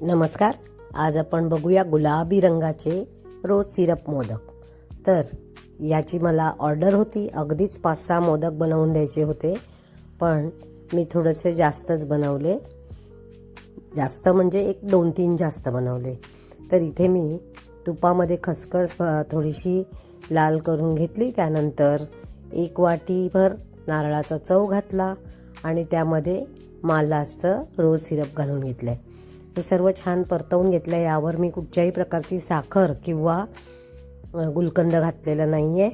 नमस्कार. आज आपण बघूया गुलाबी रंगाचे रोज सिरप मोदक. तर याची मला ऑर्डर होती. अगदीच 5-6 मोदक बनवून द्यायचे होते, पण मी थोडेसे जास्तच बनवले. जास्त म्हणजे 1-2-3 जास्त बनवले. तर इथे मी तुपामध्ये खसखस थोडीशी लाल करून घेतली. त्यानंतर 1 वाटीभर नारळाचा चव घातला आणि त्यामध्ये मालासचं रोज सिरप घालून घेतलं आहे. हे सर्व छान परतवून घेतलं आहे. यावर मी कुठच्याही प्रकारची साखर किंवा गुलकंद घातलेला नाही आहे.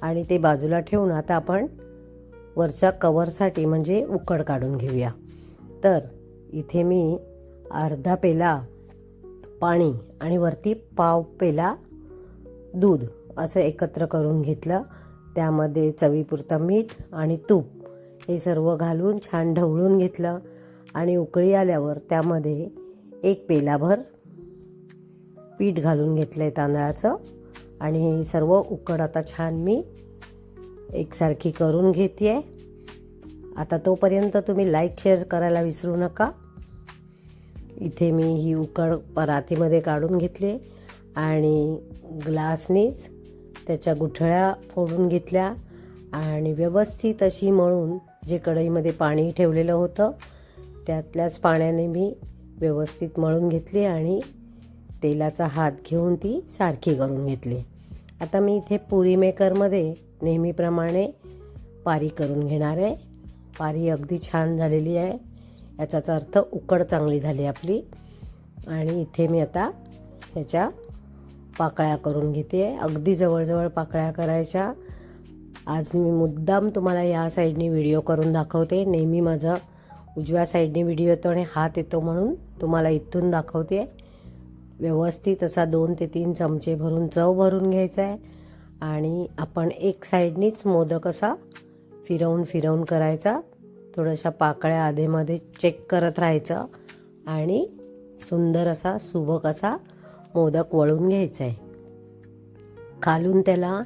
आणि ते बाजूला ठेवून आता आपण वरच्या कवरसाठी म्हणजे उकड काढून घेऊया. तर इथे मी अर्धा पेला पाणी आणि वरती पाव पेला दूध असं एकत्र करून घेतलं. त्यामध्ये चवीपुरतं मीठ आणि तूप हे सर्व घालून छान ढवळून घेतलं आणि उकळी आल्यावर त्यामध्ये 1 पेलाभर पीठ घालून घेतलं आहे तांदळाचं. आणि हे सर्व उकड आता छान मी एकसारखी करून घेते आहे. आता तोपर्यंत तुम्ही लाईक शेअर करायला विसरू नका. इथे मी ही उकड परातीमध्ये काढून घेतली आणि ग्लासनीच त्याच्या गुठळ्या फोडून घेतल्या आणि व्यवस्थित अशी मळून जे कढईमध्ये पाणी ठेवलेलं होतं त्यातल्याच पाण्याने मी व्यवस्थित मळून घेतली आणि तेलाचा हात घेऊन ती सारखी करून घेतली. आता मी इथे पुरी मेकरमध्ये नेहमीप्रमाणे पारी करून घेणार आहे. पारी अगदी छान झालेली आहे, याचाच अर्थ उकड चांगली झाली आपली. आणि इथे मी आता ह्याच्या पाकळ्या करून घेते. अगदी जवळजवळ पाकळ्या करायच्या. आज मी मुद्दाम तुम्हाला या साईडनी व्हिडिओ करून दाखवते. नेहमी माझं उजव्या साईडने व्हिडिओ येतो आणि हात येतो म्हणून तुम्हाला इथून दाखवते. व्यवस्थित असा 2 ते 3 चमचे भरून चव भरून घ्यायचा आहे आणि आपण एक साईडनीच मोदक असा फिरवून करायचा. थोड्याशा पाकळ्या आधेमध्ये चेक करत राहायचं आणि सुंदर असा सुबक असा मोदक वळून घ्यायचा आहे. खालून त्याला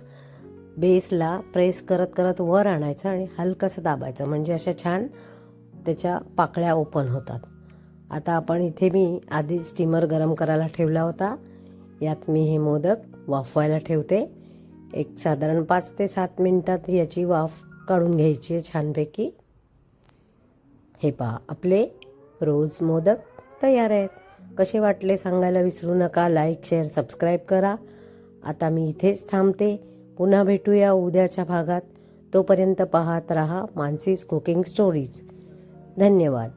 बेसला प्रेस करत करत वर आणायचं आणि हलकंसं दाबायचं म्हणजे अशा छान त्याच्या पाकळ्या ओपन होतात. आता आपण इथे मी आधी स्टीमर गरम करायला ठेवला होता. यात मी हे मोदक वाफवायला ठेवते. एक साधारण 5 ते 7 मिनिटात याची वाफ काढून घ्यायची आहे छानपैकी. हे पहा, आपले रोज मोदक तयार आहेत. कसे वाटले सांगायला विसरू नका. लाईक शेअर सबस्क्राईब करा. आता मी इथेच थांबते. पुन्हा भेटूया उद्याच्या भागात. तोपर्यंत पाहत रहा मानसीज कुकिंग स्टोरीज. धन्यवाद.